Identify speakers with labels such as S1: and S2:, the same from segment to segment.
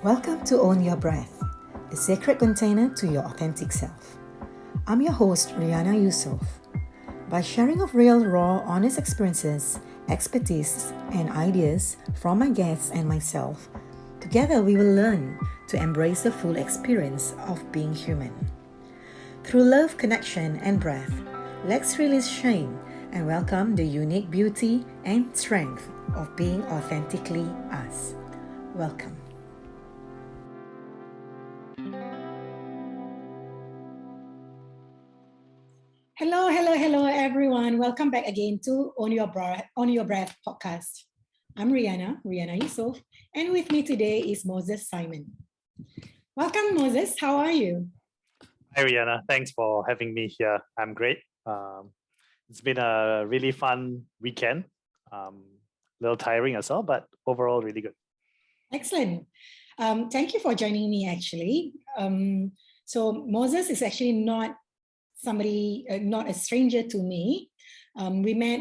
S1: Welcome to Own Your Breath, a sacred container to your authentic self. I'm your host, Rihanna Yusof. By sharing of real, raw, honest experiences, expertise, and ideas from my guests and myself, together we will learn to embrace the full experience of being human. Through love, connection, and breath, let's release shame and welcome the unique beauty and strength of being authentically us. Welcome. Hello, everyone. Welcome back again to On Your Breath podcast. I'm Rihanna Yusof, and with me today is Moses Simon. Welcome, Moses. How are you?
S2: Hi, Rihanna. Thanks for having me here. I'm great. It's been a really fun weekend. A little tiring as well, but overall really good.
S1: Excellent. Thank you for joining me, actually. So Moses is actually not a stranger to me. We met,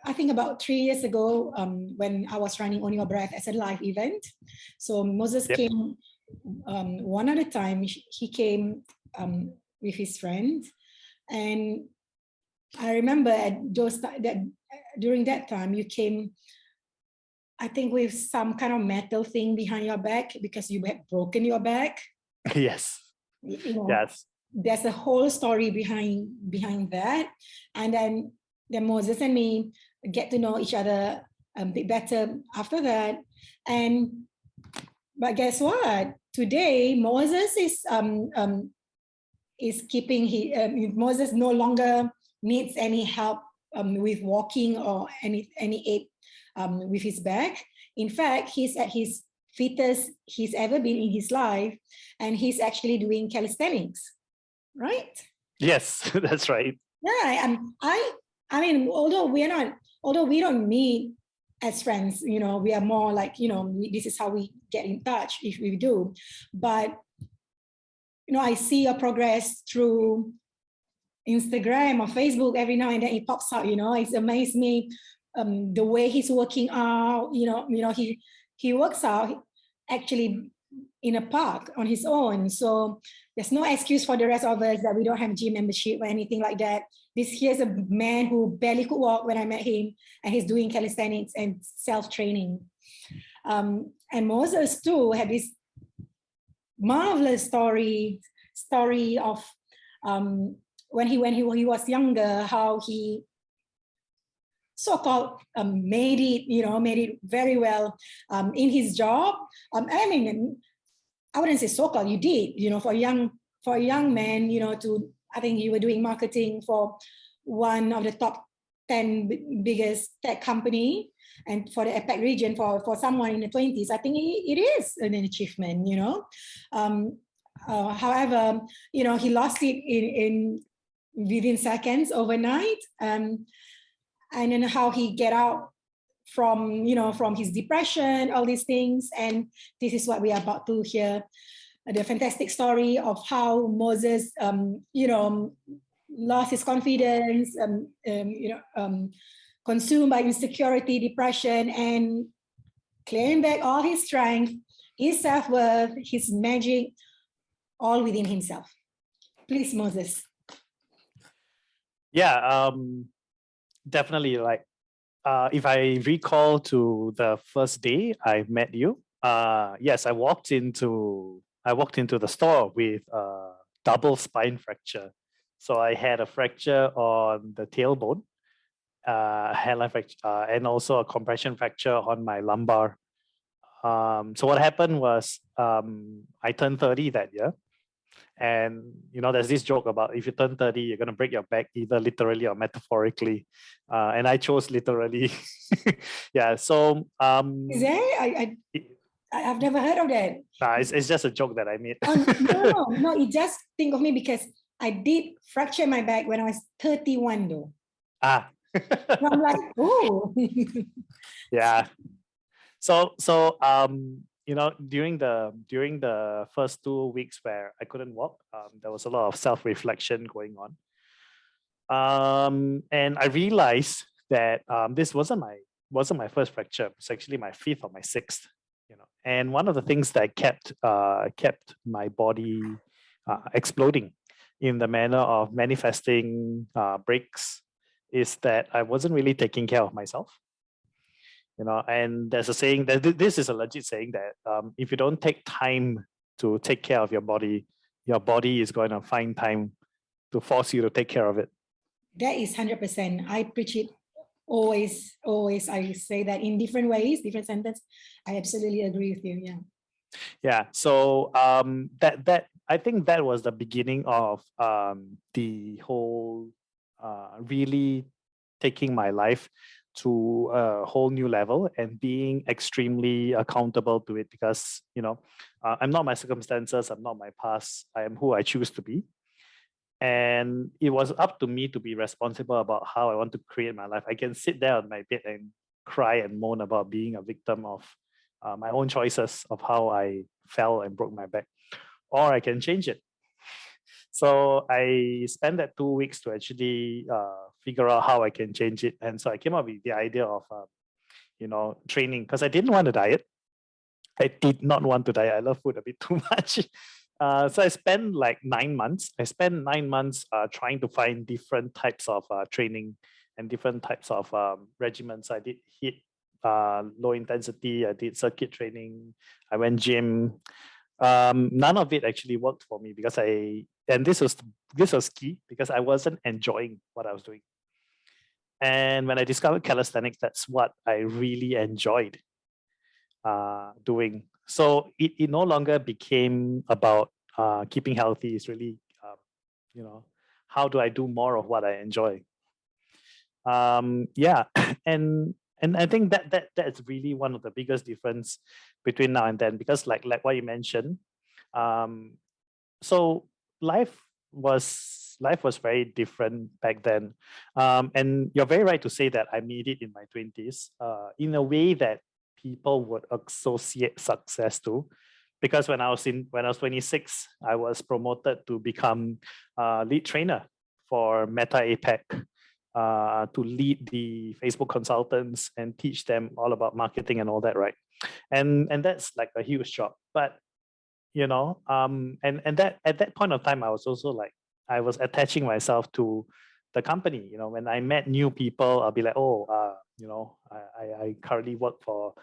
S1: I think, about 3 years ago when I was running On Your Breath as a live event. So Moses came one at a time. He came with his friends, and I remember during that time you came, I think, with some kind of metal thing behind your back because you had broken your back.
S2: Yes. Yes.
S1: There's a whole story behind that, and then Moses and me get to know each other a bit better after that. But guess what? Today Moses is keeping Moses no longer needs any help with walking or any aid with his back. In fact, he's at his fittest he's ever been in his life, and he's actually doing calisthenics. Right?
S2: Yes, that's right.
S1: Yeah, I mean, although we don't meet as friends, we are more like, this is how we get in touch if we do. But I see your progress through Instagram or Facebook every now and then. It pops out. It's amazed me the way he's working out. He works out actually in a park on his own. So there's no excuse for the rest of us that we don't have gym membership or anything like that. Here's a man who barely could walk when I met him, and he's doing calisthenics and self-training. And Moses too had this marvelous story of when he was younger, how he so-called made it very well in his job. I wouldn't say so-called, you did, for a young man, I think you were doing marketing for one of the top 10 biggest tech company, and for the APAC region, for someone in the 20s, I think it is an achievement, however, he lost it in within seconds overnight, and then how he get out from his depression, all these things. And this is what we are about to hear, the fantastic story of how Moses lost his confidence, consumed by insecurity, depression, and claim back all his strength, his self-worth, his magic, all within himself. Please, Moses.
S2: Yeah, definitely. Like, if I recall to the first day I met you, yes, I walked into the store with a double spine fracture. So I had a fracture on the tailbone, hairline fracture, and also a compression fracture on my lumbar. So what happened was, I turned 30 that year. And there's this joke about if you turn 30, you're going to break your back, either literally or metaphorically. And I chose literally. Yeah. So
S1: is there? I've never heard of that.
S2: It's just a joke that I made.
S1: No, you just think of me because I did fracture my back when I was 31 though. So I'm like, oh.
S2: Yeah. So during the first 2 weeks where I couldn't walk, there was a lot of self-reflection going on. And I realized that this wasn't my first fracture. It's actually my fifth or my sixth. And one of the things that kept my body exploding in the manner of manifesting breaks is that I wasn't really taking care of myself. And there's a saying that this is a legit saying that if you don't take time to take care of your body is going to find time to force you to take care of it.
S1: That is 100%. I preach it always. I say that in different ways, different sentences. I absolutely agree with you. Yeah.
S2: Yeah. So that I think that was the beginning of the whole really taking my life to a whole new level and being extremely accountable to it, because I'm not my circumstances, I'm not my past, I am who I choose to be. And it was up to me to be responsible about how I want to create my life. I can sit there on my bed and cry and moan about being a victim of my own choices of how I fell and broke my back, or I can change it. So I spent that 2 weeks to actually figure out how I can change it. And so I came up with the idea of, training, because I didn't want to diet. I did not want to diet. I love food a bit too much. So I spent like 9 months. I spent 9 months trying to find different types of training and different types of regimens. I did HIIT, low intensity. I did circuit training. I went gym. None of it actually worked for me because this was key, because I wasn't enjoying what I was doing. And when I discovered calisthenics, that's what I really enjoyed doing. So it no longer became about keeping healthy. It's really, how do I do more of what I enjoy? Yeah, and I think that's really one of the biggest difference between now and then, because like what you mentioned, so life was very different back then, and you're very right to say that I made it in my 20s in a way that people would associate success to, because when I was 26, I was promoted to become lead trainer for Meta APAC, to lead the Facebook consultants and teach them all about marketing and all that, right? And that's like a huge job. But and that at that point of time, I was also like, I was attaching myself to the company. When I met new people, I'll be like, oh, I currently work for,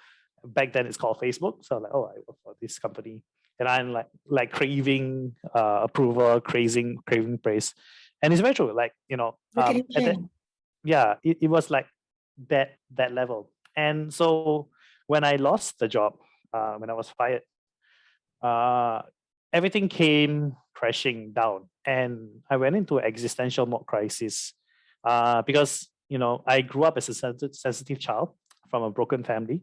S2: back then it's called Facebook. So I'm like, oh, I work for this company. And I'm like craving approval, craving praise. And it's very true. Like, yeah, it was like that level. And so when I lost the job, when I was fired, everything came crashing down, and I went into an existential mode crisis, because I grew up as a sensitive child from a broken family,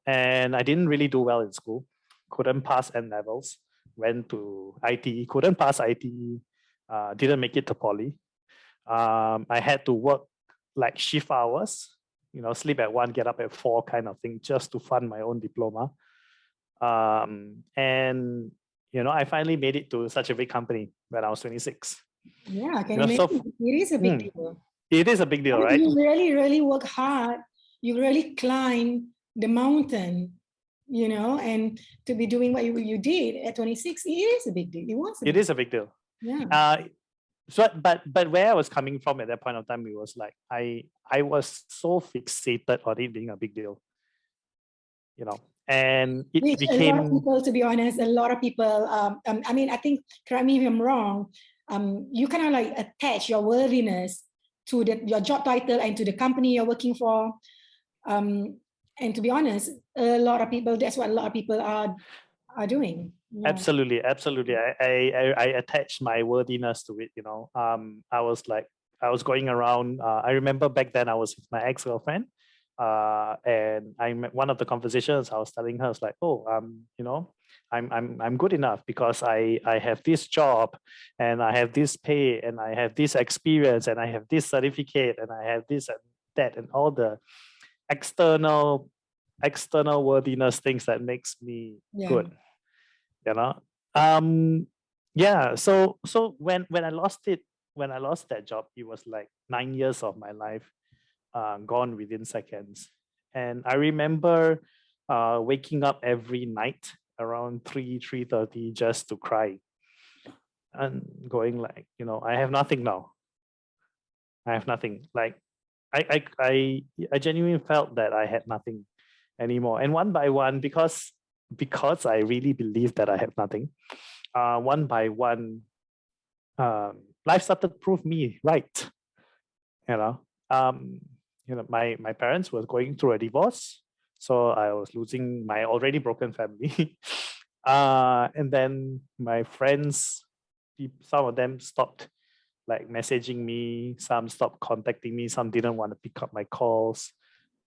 S2: and I didn't really do well in school. Couldn't pass N levels. Went to IT, couldn't pass IT. Didn't make it to poly. I had to work like shift hours, sleep at 1, get up at 4 kind of thing, just to fund my own diploma. And I finally made it to such a big company when I was 26.
S1: Yeah, can you imagine? It is a big deal.
S2: It is a big deal, right?
S1: You really, really work hard. You really climb the mountain, and to be doing what you did at 26, it is a big deal. It
S2: is a big deal.
S1: Yeah.
S2: So, but where I was coming from at that point of time, it was like I was so fixated on it being a big deal, and it
S1: Which
S2: became,
S1: a lot of people, to be honest, a lot of people. I think, correct me if I'm wrong. You kind of like attach your worthiness to your job title and to the company you're working for. And to be honest, a lot of people, that's what a lot of people are doing.
S2: Yeah. Absolutely. I attached my worthiness to it. I was going around. I remember back then I was with my ex-girlfriend, and one of the conversations I was telling her, I was like, oh, I'm good enough because I have this job, and I have this pay, and I have this experience, and I have this certificate, and I have this and that, and all the external worthiness things that makes me good. Yeah. So when I lost that job, it was like 9 years of my life gone within seconds. And I remember waking up every night around 3:30 just to cry and going like, I have nothing now. I have nothing. Like I genuinely felt that I had nothing anymore. And one by one, because I really believed that I have nothing, one by one, life started to prove me right. You know, um, my parents were going through a divorce, so I was losing my already broken family. And then my friends, some of them stopped like messaging me, some stopped contacting me, some didn't want to pick up my calls.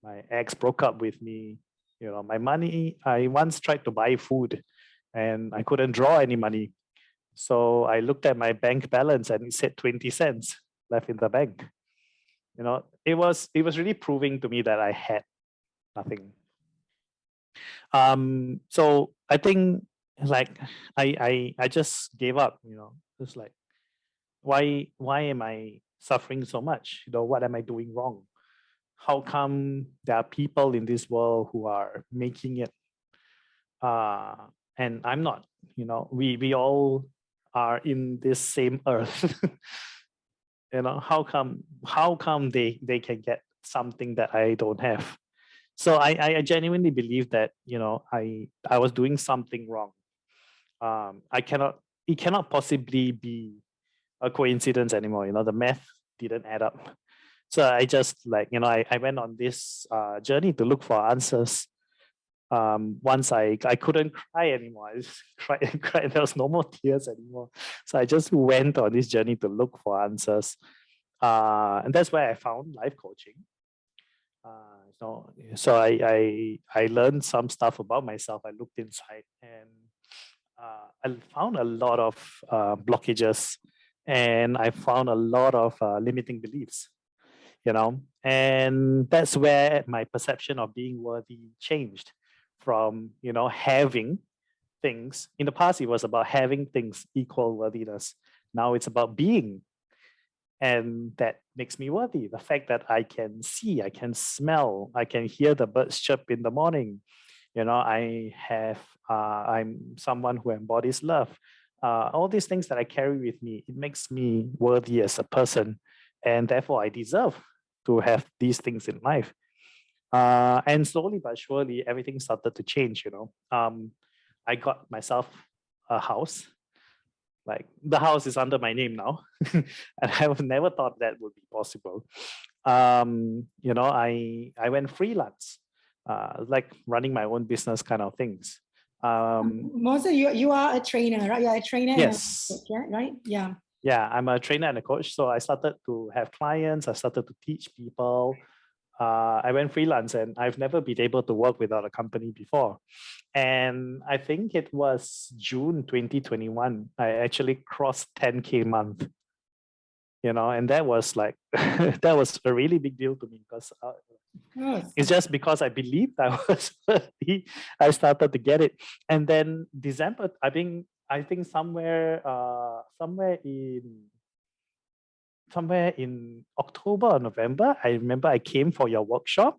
S2: My ex broke up with me. My money, I once tried to buy food and I couldn't draw any money. So I looked at my bank balance and it said 20 cents left in the bank. It was really proving to me that I had nothing. So I think like I just gave up, just like why am I suffering so much? What am I doing wrong? How come there are people in this world who are making it, and I'm not? We all are in this same earth. How come they can get something that I don't have? So I genuinely believe that I was doing something wrong. It cannot possibly be a coincidence anymore. The math didn't add up. So I just I went on this journey to look for answers. Once I couldn't cry anymore. I just cried and cried. There was no more tears anymore. So I just went on this journey to look for answers. And that's where I found life coaching. So I learned some stuff about myself. I looked inside and I found a lot of blockages, and I found a lot of limiting beliefs. And that's where my perception of being worthy changed from having things. In the past it was about having things equal worthiness. Now it's about being, and that makes me worthy. The fact that I can see, I can smell, I can hear the birds chirp in the morning. I'm someone who embodies love. All these things that I carry with me, it makes me worthy as a person, and therefore I deserve to have these things in life. And slowly but surely, everything started to change. I got myself a house. Like the house is under my name now, and I have never thought that would be possible. I went freelance, like running my own business kind of things.
S1: Most of you are a trainer, right? You're a trainer.
S2: Yes.
S1: And a coach, right? Yeah.
S2: Yeah, I'm a trainer and a coach. So I started to have clients. I started to teach people. I went freelance, and I've never been able to work without a company before. And I think it was June 2021, I actually crossed 10K month. And that was like, that was a really big deal to me, because it's just because I believed I was worthy, I started to get it. And then December, I think somewhere in October or November, I remember I came for your workshop,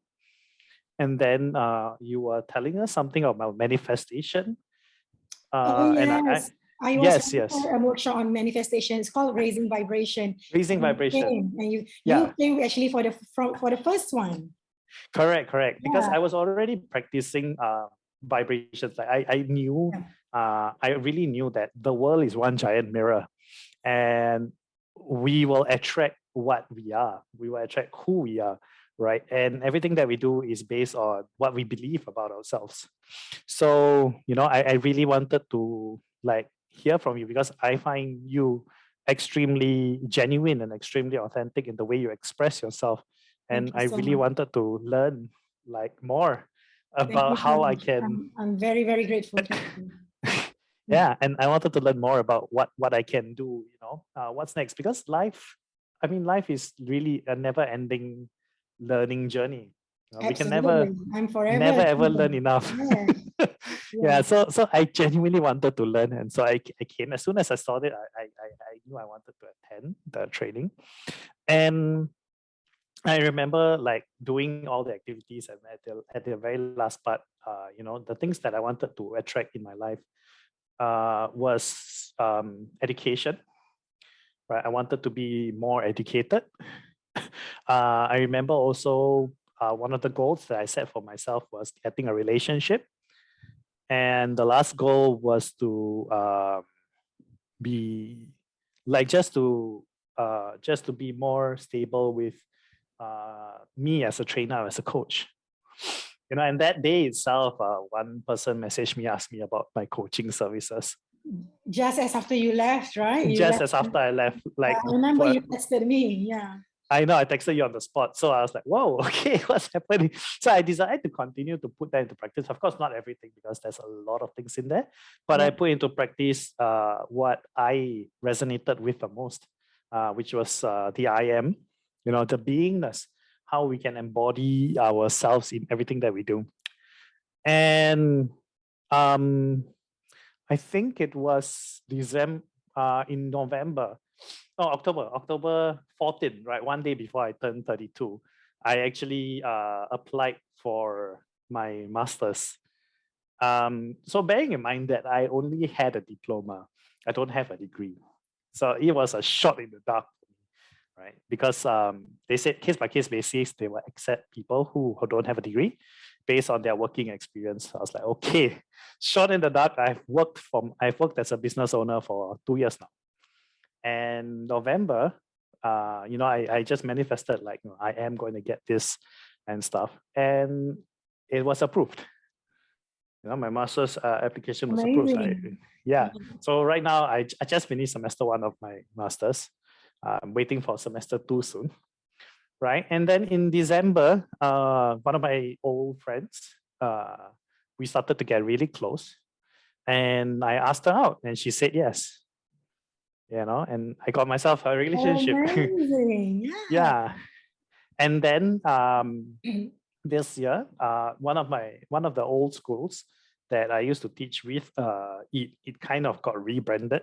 S2: and then you were telling us something about manifestation.
S1: Yes. I was
S2: yes.
S1: a workshop on manifestation. It's called Raising Vibration.
S2: Raising Vibration.
S1: And you came actually for the first one.
S2: Correct. Because I was already practicing vibrations. Like I knew, I really knew that the world is one giant mirror, and we will attract what we are. We will attract who we are, right? And everything that we do is based on what we believe about ourselves. So, I really wanted to like hear from you, because I find you extremely genuine and extremely authentic in the way you express yourself. And I really wanted to learn like more about how I can.
S1: I'm very, very grateful to you.
S2: Yeah, and I wanted to learn more about what I can do, what's next, because life is really a never-ending learning journey. We can never ever learn enough. Yeah. So I genuinely wanted to learn, and so I came. As soon as I saw it, I knew I wanted to attend the training. And I remember like doing all the activities, and at the very last part, the things that I wanted to attract in my life was education. Right, I wanted to be more educated. I remember also one of the goals that I set for myself was getting a relationship, and the last goal was to be like just to be more stable with me as a trainer, as a coach. And that day itself, one person messaged me, asked me about my coaching services.
S1: Just as after you left, right?
S2: Just as after I left, like
S1: I remember you texted me. Yeah.
S2: I know, I texted you on the spot. So I was like, whoa, okay, what's happening? So I decided to continue to put that into practice. Of course, not everything, because there's a lot of things in there, but I put into practice what I resonated with the most, which was the I am, the beingness, how we can embody ourselves in everything that we do. And I think it was in November. No, October 14, right? One day before I turned 32, I actually applied for my master's. So bearing in mind that I only had a diploma, I don't have a degree. So it was a shot in the dark for me, right? Because they said case by case basis, they will accept people who don't have a degree based on their working experience. I was like, okay, shot in the dark. I've worked as a business owner for 2 years now. And November, I just manifested like, I am going to get this and stuff. And it was approved. My master's application was approved. Yeah. So right now, I just finished semester 1 of my master's. I'm waiting for semester 2 soon. Right. And then in December, one of my old friends, we started to get really close. And I asked her out and she said yes. And I got myself a relationship.
S1: Amazing.
S2: Yeah. And then this year, one of the old schools that I used to teach with, it kind of got rebranded.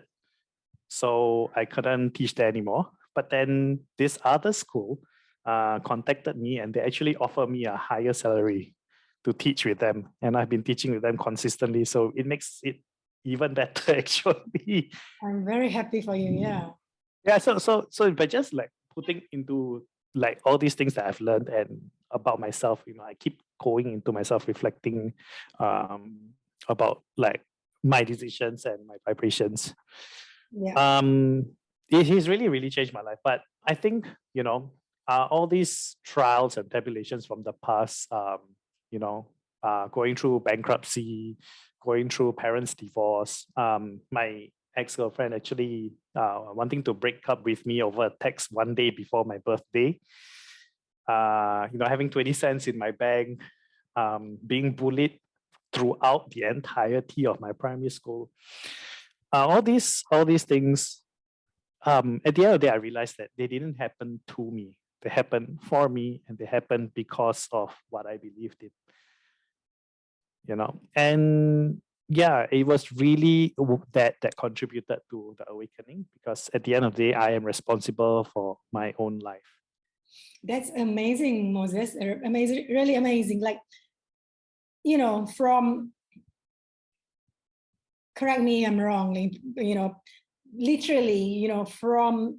S2: So I couldn't teach there anymore. But then this other school contacted me, and they actually offered me a higher salary to teach with them. And I've been teaching with them consistently. So it makes it even better, actually.
S1: I'm very happy for you. Yeah.
S2: Yeah. So by just like putting into like all these things that I've learned and about myself, I keep going into myself, reflecting about like my decisions and my vibrations.
S1: Yeah.
S2: It has really, really changed my life. But I think, all these trials and tribulations from the past, going through bankruptcy, going through parents' divorce, my ex-girlfriend actually wanting to break up with me over a text one day before my birthday, having 20 cents in my bank, being bullied throughout the entirety of my primary school. All these things, at the end of the day, I realized that they didn't happen to me. They happened for me, and they happened because of what I believed in. And yeah, it was really that contributed to the awakening, because at the end of the day, I am responsible for my own life.
S1: That's amazing, Moses. Amazing, really amazing. Like, from, correct me if I'm wrong, literally, from,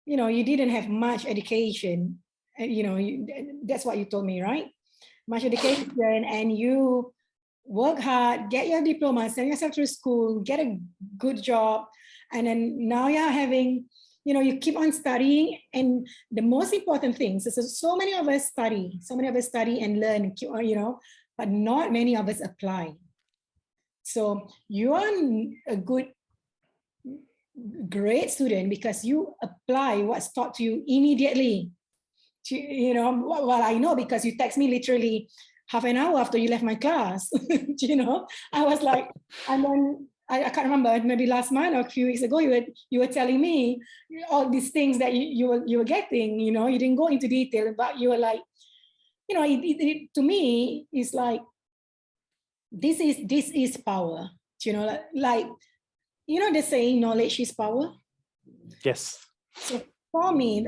S1: you didn't have much education. That's what you told me, right? Much education, and you work hard, get your diploma, send yourself through school, get a good job, and then now you're having, you keep on studying. And the most important thing is, so many of us study and learn, but not many of us apply. So you are a great student because you apply what's taught to you immediately. Well, I know because you text me literally half an hour after you left my class. I was like, and then I can't remember, maybe last month or a few weeks ago, you were telling me all these things that you were getting. You didn't go into detail, but you were like, to me, it's like, this is power. Like, the saying, knowledge is power.
S2: Yes.
S1: So for me,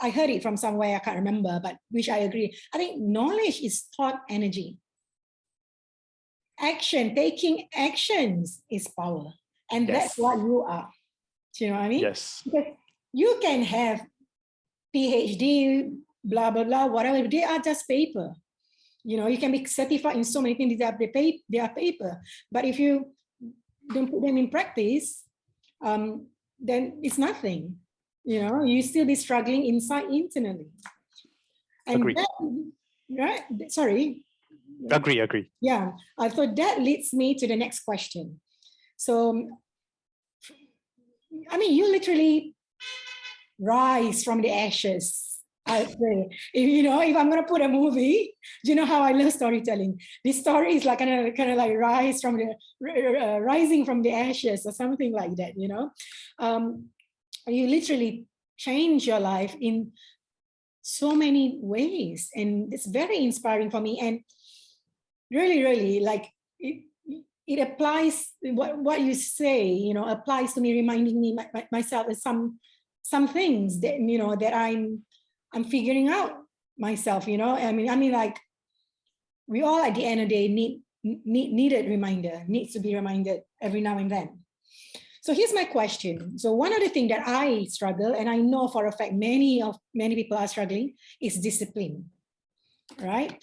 S1: I heard it from somewhere, I can't remember, but which I agree. I think knowledge is thought energy. Action, taking actions is power. And that's what you are. Do you know what I mean?
S2: Yes.
S1: Because you can have PhD, blah, blah, blah, whatever. They are just paper. You know, you can be certified in so many things. They are paper. But if you don't put them in practice, then it's nothing. You know, you still be struggling inside internally. And
S2: Agree.
S1: right? Sorry.
S2: Agree.
S1: Yeah. So that leads me to the next question. So, I mean, you literally rise from the ashes. I say, if I'm gonna put a movie, do you know how I love storytelling? This story is like kind of like rising from the ashes or something like that. You literally change your life in so many ways, and it's very inspiring for me. And really, like it applies. What you say, applies to me, reminding me myself of some things that that I'm figuring out myself. I mean, like we all at the end of the day needed reminder, needs to be reminded every now and then. So here's my question. So one of the things that I struggle, and I know for a fact many people are struggling, is discipline, right?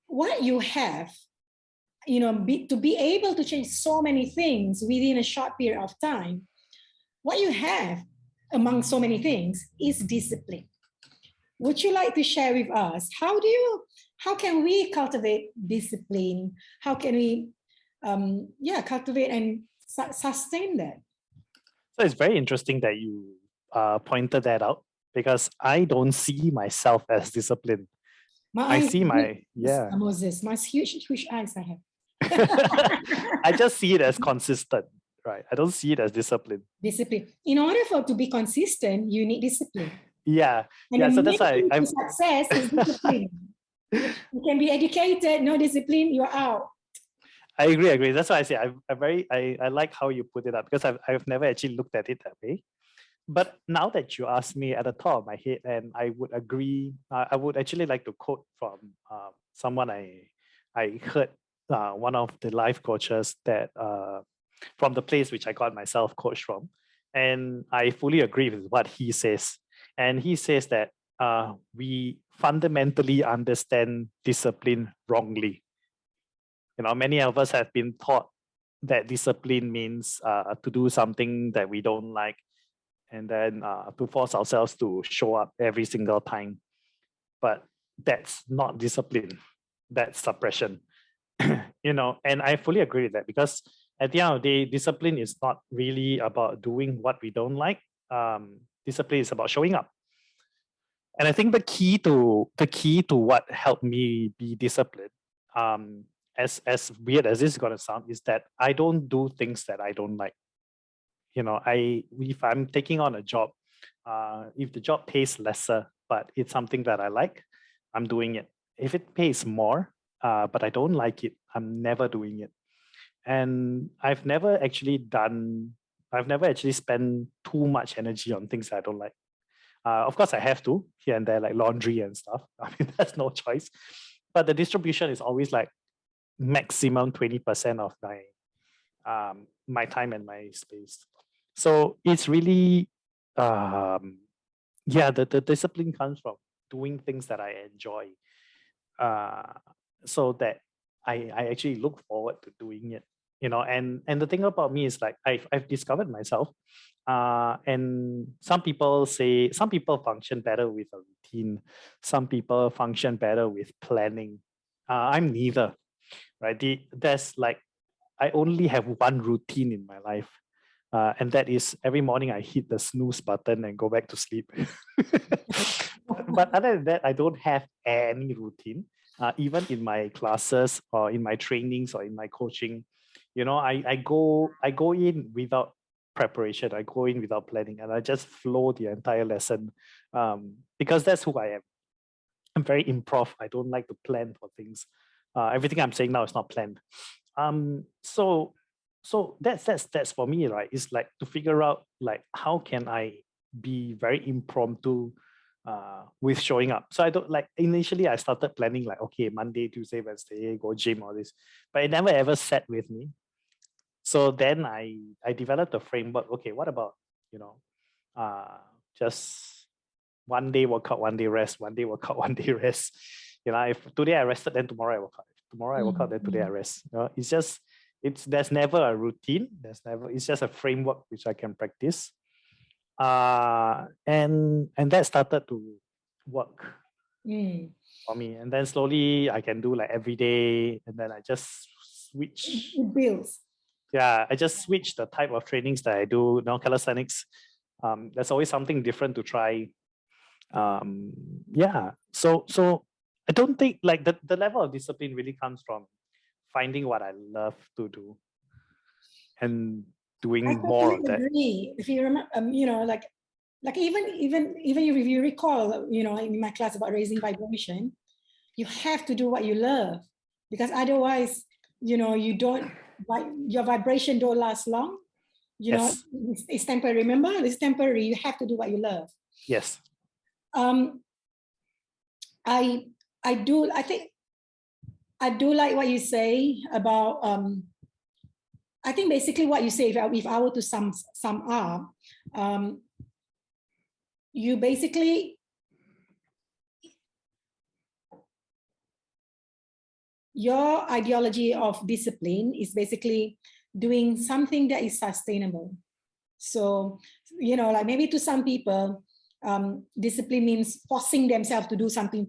S1: What you have, to be able to change so many things within a short period of time, what you have among so many things is discipline. Would you like to share with us how can we cultivate discipline? How can we cultivate and sustain that?
S2: So it's very interesting that you pointed that out, because I don't see myself as disciplined.
S1: Moses, my huge eyes I have.
S2: I just see it as consistent, right? I don't see it as discipline.
S1: Discipline. In order to be consistent, you need discipline.
S2: Yeah.
S1: And
S2: so that's why
S1: success is discipline. You can be educated, no discipline, you're out.
S2: I agree. That's why I say I like how you put it up, because I've never actually looked at it that way. But now that you ask me, at the top of my head, and I would agree, I would actually like to quote from someone I heard, one of the life coaches that from the place which I got myself coached from, and I fully agree with what he says. And he says that we fundamentally understand discipline wrongly. Many of us have been taught that discipline means to do something that we don't like, and then to force ourselves to show up every single time. But that's not discipline, that's suppression. And I fully agree with that, because at the end of the day, discipline is not really about doing what we don't like. Discipline is about showing up. And I think the key to what helped me be disciplined, as weird as this is going to sound, is that I don't do things that I don't like. If I'm taking on a job, if the job pays lesser, but it's something that I like, I'm doing it. If it pays more, but I don't like it, I'm never doing it. And I've never actually spent too much energy on things that I don't like. Of course, I have to here and there, like laundry and stuff. I mean, that's no choice. But the distribution is always like maximum 20% of my time and my space. So it's really, the discipline comes from doing things that I enjoy, so that I actually look forward to doing it. And the thing about me is, like, I've discovered myself, and some people function better with a routine. Some people function better with planning. I'm neither, right? There's like, I only have one routine in my life, and that is every morning I hit the snooze button and go back to sleep. But other than that, I don't have any routine. Even in my classes or in my trainings or in my coaching, I go in without preparation. I go in without planning, and I just flow the entire lesson, because that's who I am. I'm very improv. I don't like to plan for things. Everything I'm saying now is not planned. So that's for me, right? It's like to figure out, like, how can I be very impromptu, with showing up. So I don't like, initially I started planning like, okay, Monday, Tuesday, Wednesday, go gym, all this, but it never ever sat with me. So then I developed a framework. Okay, what about, just one day workout, one day rest, one day workout, one day rest. If today I rested, then tomorrow I work out. Tomorrow I work out, then today I rest. There's never a routine. It's just a framework which I can practice. And that started to work for me. And then slowly I can do like every day, and then I just switch.
S1: It builds.
S2: Yeah, I just switch the type of trainings that I do. Calisthenics. There's always something different to try. So I don't think like the level of discipline really comes from finding what I love to do and doing more of that.
S1: Agree. If you remember, like even if you recall, in my class about raising vibration, you have to do what you love, because otherwise, you don't, your vibration don't last long.
S2: Yes.
S1: It's temporary. Remember, it's temporary. You have to do what you love.
S2: Yes.
S1: I do like what you say about I think basically what you say, if I were to sum up, you basically, your ideology of discipline is basically doing something that is sustainable. So, like maybe to some people, discipline means forcing themselves to do something,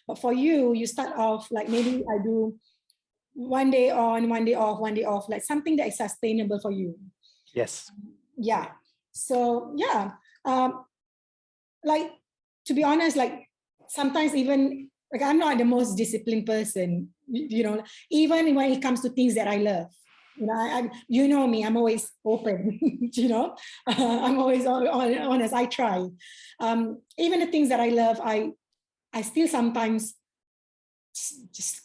S1: but for you, you start off like, maybe I do one day on, one day off, one day off, like something that is sustainable for you.
S2: Yes.
S1: Yeah. So yeah, like, to be honest, like sometimes even like I'm not the most disciplined person, even when it comes to things that I love. You know me, I'm always open, I'm always honest, I try. Even the things that I love, I still sometimes just,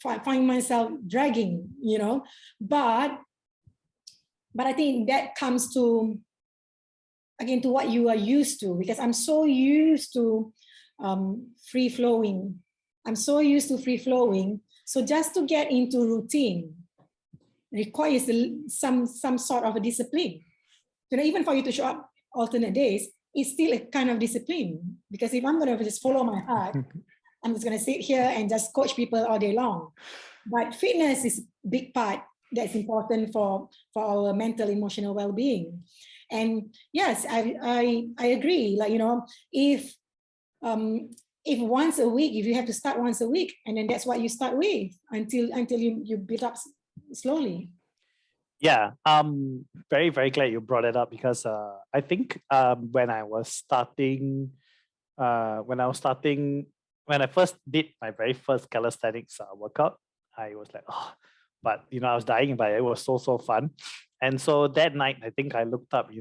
S1: find myself dragging, but I think that comes to, again, to what you are used to, because I'm so used to free flowing. So just to get into routine requires some sort of a discipline. Even for you to show up alternate days, it's still a kind of discipline, because if I'm going to just follow my heart, I'm just going to sit here and just coach people all day long. But fitness is a big part that's important for our mental, emotional well-being. And yes, I agree. Like, if once a week, if you have to start once a week, and then that's what you start with until you build up slowly.
S2: Yeah, very, very glad you brought it up, because I think when I first did my very first calisthenics workout, I was like, oh, but I was dying, but it was so fun. And so that night, I think I looked up,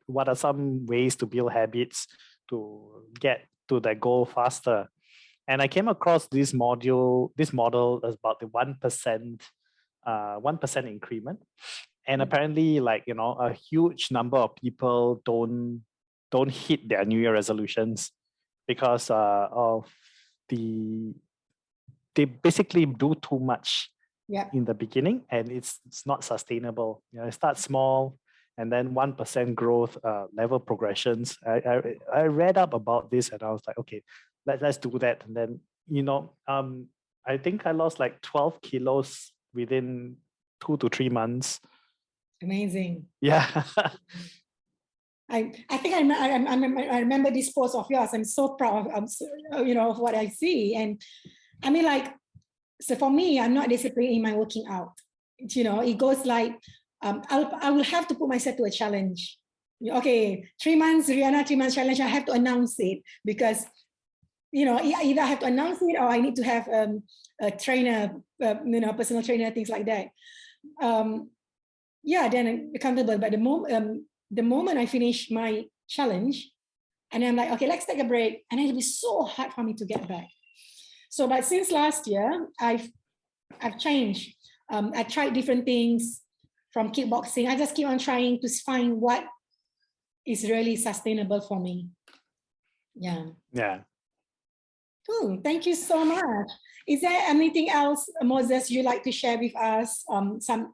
S2: what are some ways to build habits to get to that goal faster. And I came across this model is about the 1% increment. And apparently, a huge number of people don't hit their New Year resolutions because they basically do too much in the beginning, and it's not sustainable. It starts small, and then 1% growth level progressions. I read up about this, and I was like, okay, let's do that. And then I think I lost like 12 kilos within 2 to 3 months.
S1: Amazing.
S2: Yeah.
S1: I think I remember this post of yours. I'm so proud of of what I see. And I mean, like, so for me, I'm not disciplined in my working out. It goes like, I will have to put myself to a challenge. Okay, 3 months, Rihanna, 3 months challenge. I have to announce it, because either I have to announce it, or I need to have a trainer, personal trainer, things like that. Then I'm accountable. But the moment I finish my challenge, and I'm like, okay, let's take a break, and it'll be so hard for me to get back. So, but since last year, I've changed. I tried different things from kickboxing. I just keep on trying to find what is really sustainable for me. Yeah.
S2: Yeah.
S1: Cool. Thank you so much. Is there anything else, Moses, you'd like to share with us?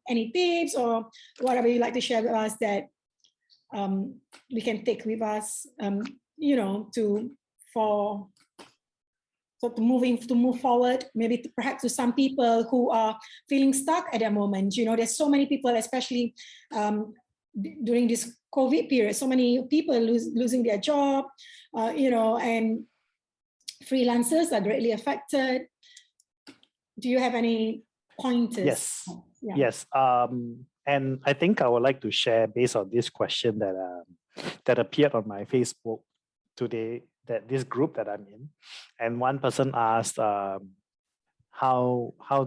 S1: Any tips or whatever you'd like to share with us that we can take with us, to move forward, maybe perhaps to some people who are feeling stuck at the moment. There's so many people, especially during this COVID period, so many people losing their job, and freelancers are greatly affected. Do you have any pointers?
S2: Yes.
S1: Yeah.
S2: Yes. And I think I would like to share based on this question that appeared on my Facebook today, that this group that I'm in, and one person asked, how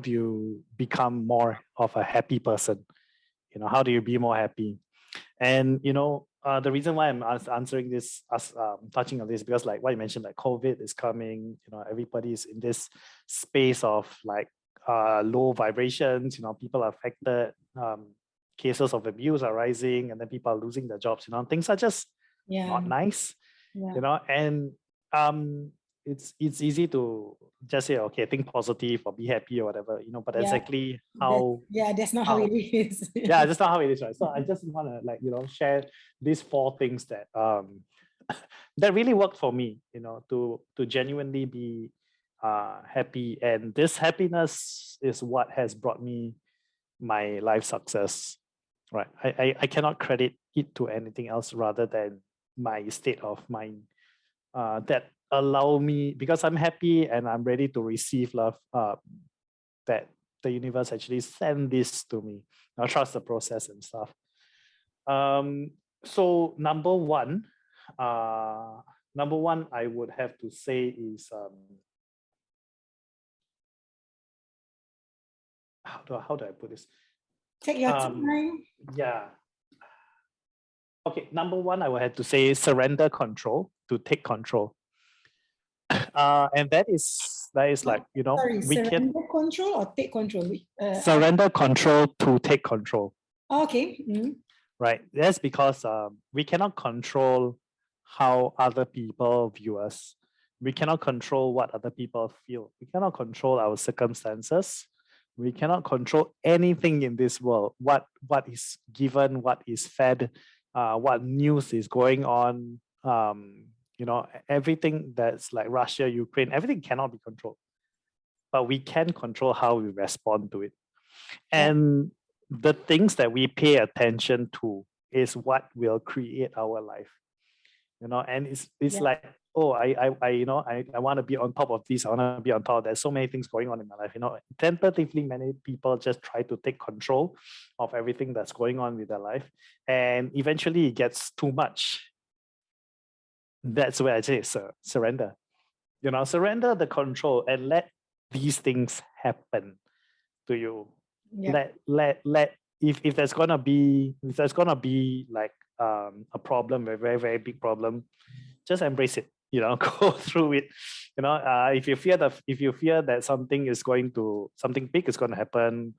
S2: do you become more of a happy person? How do you be more happy? And the reason why I'm answering this, touching on this, because like what you mentioned, like COVID is coming. Everybody's in this space of like low vibrations. People are affected. Cases of abuse are rising, and then people are losing their jobs. Things are just not nice.
S1: Yeah.
S2: And it's easy to just say, okay, think positive or be happy or whatever. But exactly how.
S1: That's not how it is.
S2: Yeah, that's not how it is, right? So I just want to share these 4 things that that really worked for me, to genuinely be happy. And this happiness is what has brought me my life success, right? I cannot credit it to anything else rather than my state of mind that allow me, because I'm happy and I'm ready to receive love, that the universe actually send this to me. I trust the process and stuff. So number one I would have to say is how do I put this?
S1: Take your time.
S2: Yeah. Okay, number one, I would have to say surrender control to take control. And that is like,
S1: Sorry,
S2: we can
S1: surrender control or take control?
S2: surrender control to take control.
S1: Okay.
S2: Right. That's because we cannot control how other people view us. We cannot control what other people feel. We cannot control our circumstances. We cannot control anything in this world. What is given, what is fed, what news is going on. Everything that's like Russia, Ukraine, everything cannot be controlled. But we can control how we respond to it. And the things that we pay attention to is what will create our life. And it's like, oh, I want to be on top of this. I want to be on top. There's so many things going on in my life. Tentatively, many people just try to take control of everything that's going on with their life, and eventually it gets too much. That's where I say surrender. Surrender the control and let these things happen to you. Let if there's gonna be like a problem, a very, very big problem, just embrace it. Go through it. If you fear that something big is going to happen,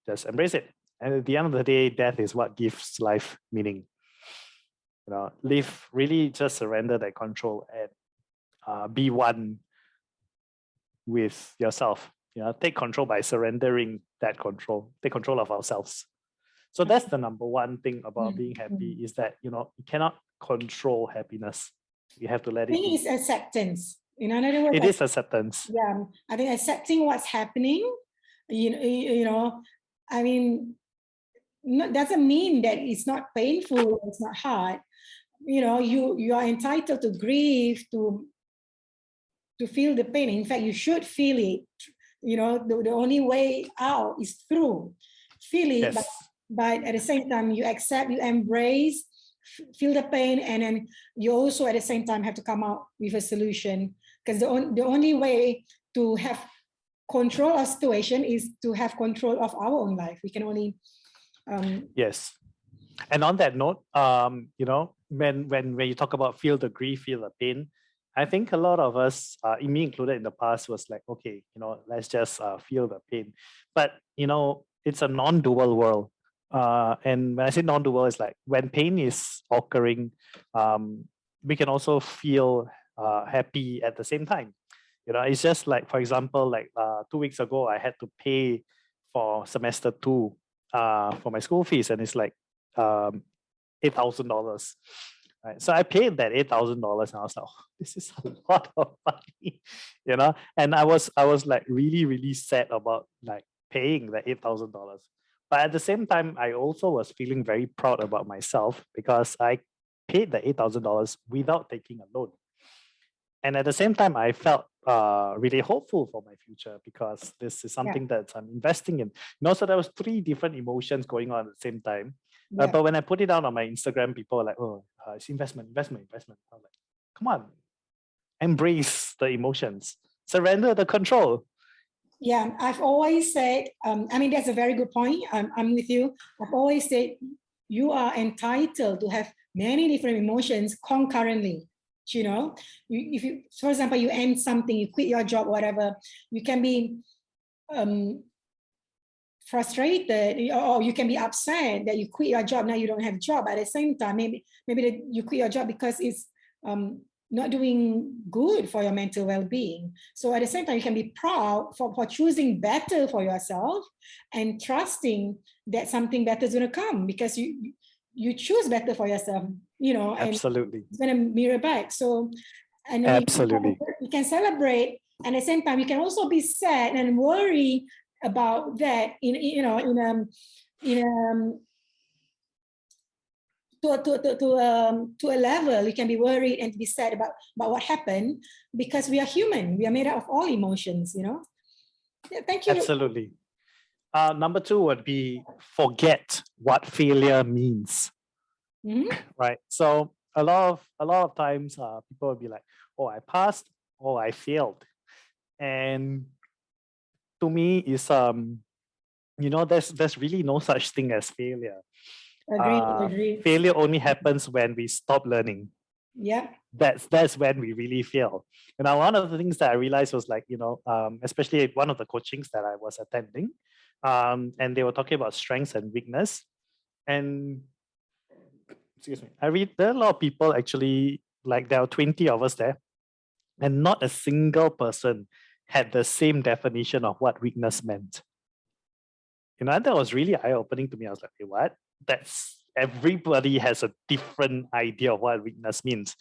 S2: just embrace it. And at the end of the day, death is what gives life meaning. Live, really just surrender that control and be one with yourself. Take control by surrendering that control. Take control of ourselves. So that's the number one thing about being happy, is that you cannot control happiness. You have to let it be.
S1: It's acceptance. In other words,
S2: it is acceptance.
S1: Yeah, I think accepting what's happening. I mean, doesn't mean that it's not painful. It's not hard. You are entitled to grieve, to feel the pain. In fact, you should feel it. The only way out is through feel it.
S2: Yes.
S1: But at the same time, you accept, you embrace, feel the pain, and then you also at the same time have to come out with a solution. Because the only way to have control of situation is to have control of our own life. We can only
S2: yes. And on that note, when you talk about feel the grief, feel the pain, I think a lot of us, me included in the past, was like, okay, let's just feel the pain. But it's a non-dual world. And when I say non-dual, it's like when pain is occurring, we can also feel happy at the same time. It's just like, for example, like 2 weeks ago, I had to pay for semester 2 for my school fees, and it's like $8,000. Right? So I paid that $8,000, and I was like, oh, this is a lot of money, And I was like really, really sad about like paying the $8,000. But at the same time, I also was feeling very proud about myself because I paid the $8,000 without taking a loan. And at the same time, I felt really hopeful for my future because this is something that I'm investing in. So there was 3 different emotions going on at the same time. But when I put it out on my Instagram, people were like, "Oh, it's investment." I was like, "Come on, embrace the emotions, surrender the control."
S1: Yeah, I've always said, that's a very good point. I'm with you. I've always said you are entitled to have many different emotions concurrently. If you, for example, you end something, you quit your job, whatever, you can be frustrated, or you can be upset that you quit your job, now you don't have a job. At the same time, maybe you quit your job because it's not doing good for your mental well-being. So at the same time, you can be proud for choosing better for yourself and trusting that something better is going to come because you choose better for yourself,
S2: Absolutely.
S1: and it's going to mirror back. So, and
S2: absolutely,
S1: you can celebrate, and at the same time, you can also be sad and worry about that to a level. You can be worried and be sad about what happened because we are human. We are made up of all emotions. Thank you.
S2: Absolutely. Number 2 would be forget what failure means. Right. So a lot of times people will be like, "Oh, I passed," or "I failed," and to me is there's really no such thing as failure.
S1: Agree.
S2: Failure only happens when we stop learning.
S1: Yeah.
S2: That's when we really fail. One of the things that I realized was like, especially at one of the coachings that I was attending, and they were talking about strengths and weakness. And excuse me, there are a lot of people actually, like there are 20 of us there, and not a single person had the same definition of what weakness meant. And that was really eye-opening to me. I was like, "Hey, what? Everybody has a different idea of what weakness means."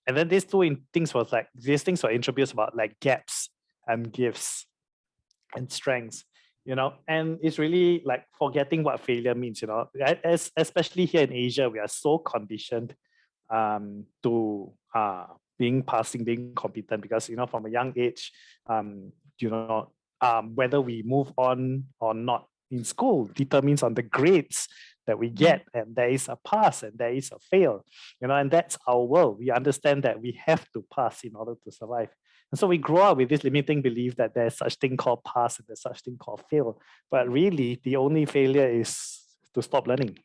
S2: And then these things were introduced about like gaps and gifts and strengths, and it's really like forgetting what failure means, especially here in Asia, we are so conditioned to being competent because, from a young age, whether we move on or not in school determines on the grades that we get, and there is a pass and there is a fail, and that's our world. We understand that we have to pass in order to survive. And so we grow up with this limiting belief that there's such thing called pass and there's such thing called fail. But really, the only failure is to stop learning.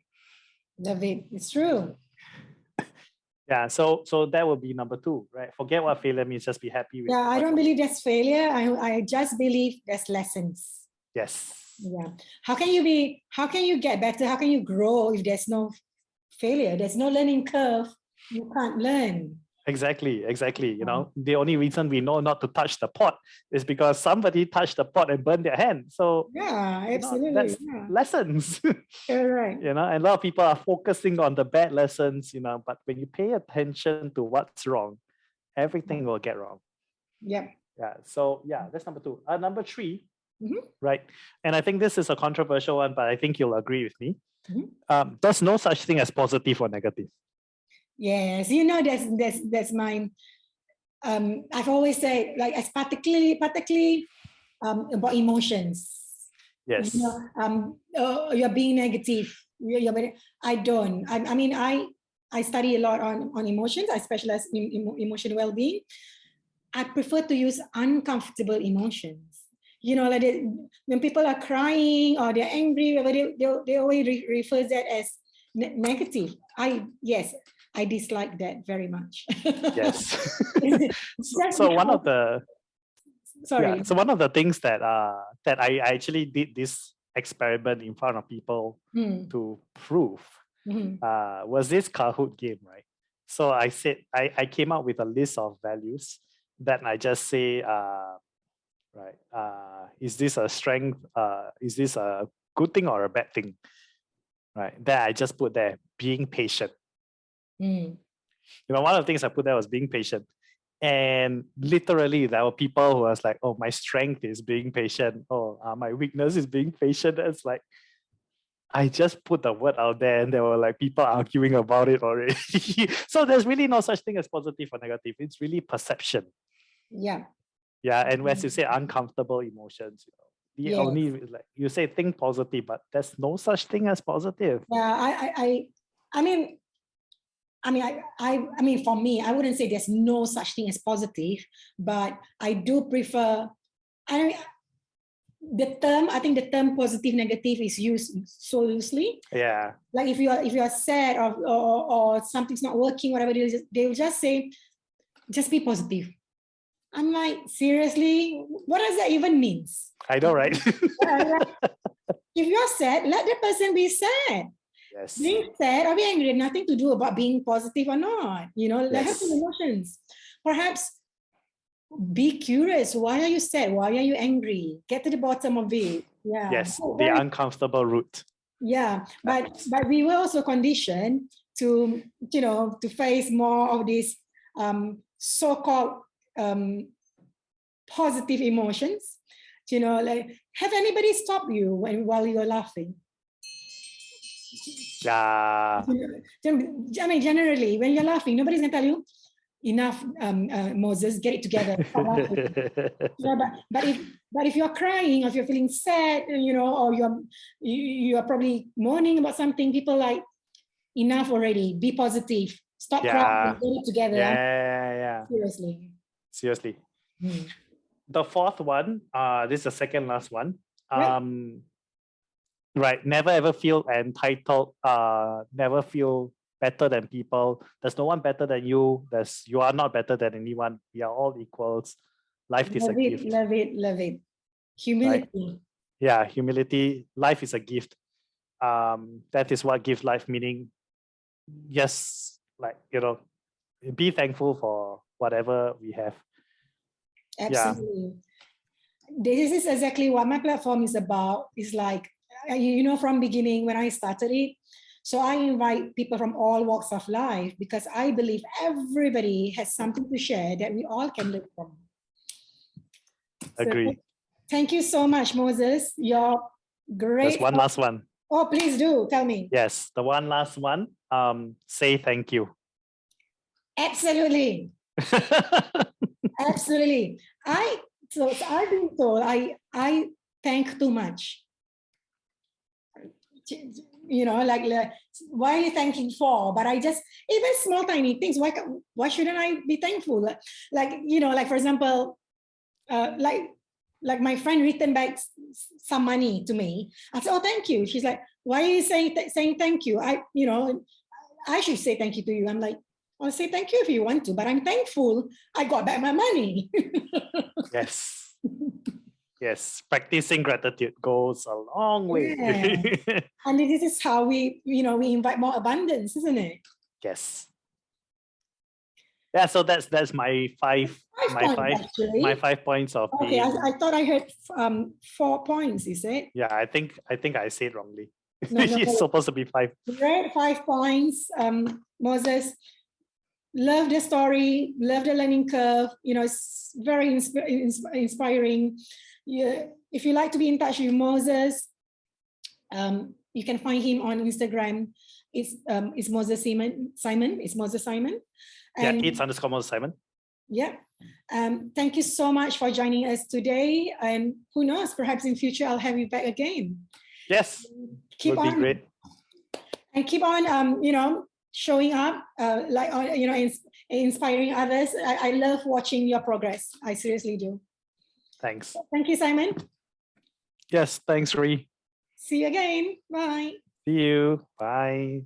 S1: David, it's true.
S2: Yeah, so that would be number 2, right? Forget what failure means, just be happy with.
S1: Yeah, I don't believe there's failure. I just believe there's lessons.
S2: Yes.
S1: Yeah. How can you get better? How can you grow if there's no failure? There's no learning curve. You can't learn.
S2: Exactly. The only reason we know not to touch the pot is because somebody touched the pot and burned their hand. So
S1: yeah, absolutely.
S2: That's lessons.
S1: Right.
S2: And a lot of people are focusing on the bad lessons, but when you pay attention to what's wrong, everything will get wrong.
S1: Yeah.
S2: Yeah. So that's number 2. Number 3, right? And I think this is a controversial one, but I think you'll agree with me. There's no such thing as positive or negative.
S1: Yes, that's my. I've always said, like, as particularly about emotions.
S2: Yes.
S1: You're being negative. I don't. I study a lot on emotions. I specialize in emotional well-being. I prefer to use uncomfortable emotions. Like when people are crying or they're angry, they always refer that as negative. I dislike that very much.
S2: Yes. So one of the things that I actually did this experiment in front of people
S1: Mm.
S2: to prove
S1: Mhm.
S2: was this Kahoot game, right? So I said, I came up with a list of values that I just say, right, is this a strength? Is this a good thing or a bad thing? Right, that I just put there, being patient.
S1: Mm.
S2: One of the things I put there was being patient. And literally, there were people who was like, oh, my strength is being patient. Oh, my weakness is being patient. It's like, I just put the word out there and there were like people arguing about it already. So there's really no such thing as positive or negative. It's really perception.
S1: Yeah.
S2: Yeah. And as you say, uncomfortable emotions, the
S1: Yes.
S2: only, like you say, think positive, but there's no such thing as positive.
S1: Yeah. I mean, for me, I wouldn't say there's no such thing as positive, but I do prefer, I think the term positive, negative is used so loosely.
S2: Yeah.
S1: Like if you are sad or something's not working, whatever it is, they will just say, just be positive. I'm like, seriously, what does that even mean?
S2: I know, right?
S1: If you're sad, let the person be sad.
S2: Yes.
S1: Being sad or being angry has nothing to do about being positive or not. Let her feel emotions. Perhaps be curious. Why are you sad? Why are you angry? Get to the bottom of it. Yeah.
S2: Yes, the uncomfortable route.
S1: Yeah, but we were also conditioned to face more of these so-called positive emotions. Like, have anybody stop you while you're laughing?
S2: Yeah.
S1: I mean, generally, when you're laughing, nobody's gonna tell you, enough, Moses, get it together. But if you're crying, or if you're feeling sad, or you are probably mourning about something, people like, enough already. Be positive. Stop crying. Get it together.
S2: Yeah. Seriously. The fourth one, this is the second last one. Right. Never ever feel entitled. Never feel better than people. There's no one better than you. You are not better than anyone. We are all equals. Life is a gift.
S1: Love it. Humility.
S2: Right? Yeah, humility. Life is a gift. That is what gives life meaning. Yes, like be thankful for whatever we have.
S1: Absolutely. Yeah. This is exactly what my platform is about. It's like, from beginning when I started it. So I invite people from all walks of life because I believe everybody has something to share that we all can learn from.
S2: Agree.
S1: So thank you so much, Moses. You're great.
S2: There's one last one.
S1: Oh, please do tell me.
S2: Yes, the one last one. Say thank you.
S1: Absolutely. Absolutely. I've been told I thank too much. Like why are you thanking for? But I just, even small tiny things, why shouldn't I be thankful? Like for example, like my friend returned back some money to me. I said, oh, thank you. She's like, why are you saying thank you? I should say thank you to you. I'm like, I'll say thank you if you want to, but I'm thankful I got back my money.
S2: Yes. Yes, practicing gratitude goes a long way.
S1: Yeah. And this is how we invite more abundance, isn't it?
S2: Yes. Yeah, so that's my five points of
S1: okay. I thought I heard 4 points. Is it?
S2: Yeah, I think I said wrongly.
S1: No,
S2: it's supposed to be 5.
S1: Great, 5 points. Moses, love the story, love the learning curve. It's very inspiring. Yeah. If you like to be in touch with Moses, you can find him on Instagram. It's Moses Simon. It's Moses Simon.
S2: And it's _Moses Simon.
S1: Yeah. Thank you so much for joining us today. And who knows, perhaps in future I'll have you back again.
S2: Yes. Would be great.
S1: And keep on showing up, inspiring others. I love watching your progress. I seriously do.
S2: Thanks.
S1: Thank you, Simon.
S2: Yes, thanks, Ree.
S1: See you again. Bye.
S2: See you. Bye.